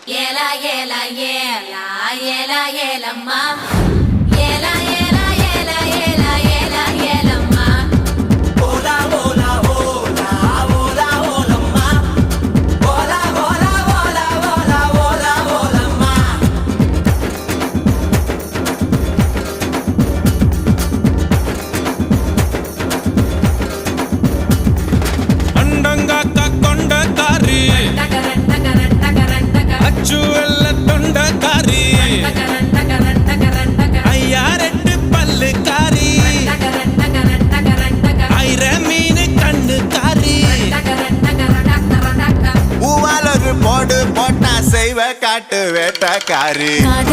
Yela yela yela yela yela ma. Yela yela yela yela yela yela ma. Hola hola hola hola hola ma. Hola hola hola hola hola hola ma. अंडंगा कोंड कारी अच्चू तोंड कारी अय्यारेट्टु पल्लु कारी air mean कण्णु कारी பூவாலொரு போடு போட்டா செய்வ காட்டு வேட்டக்காரி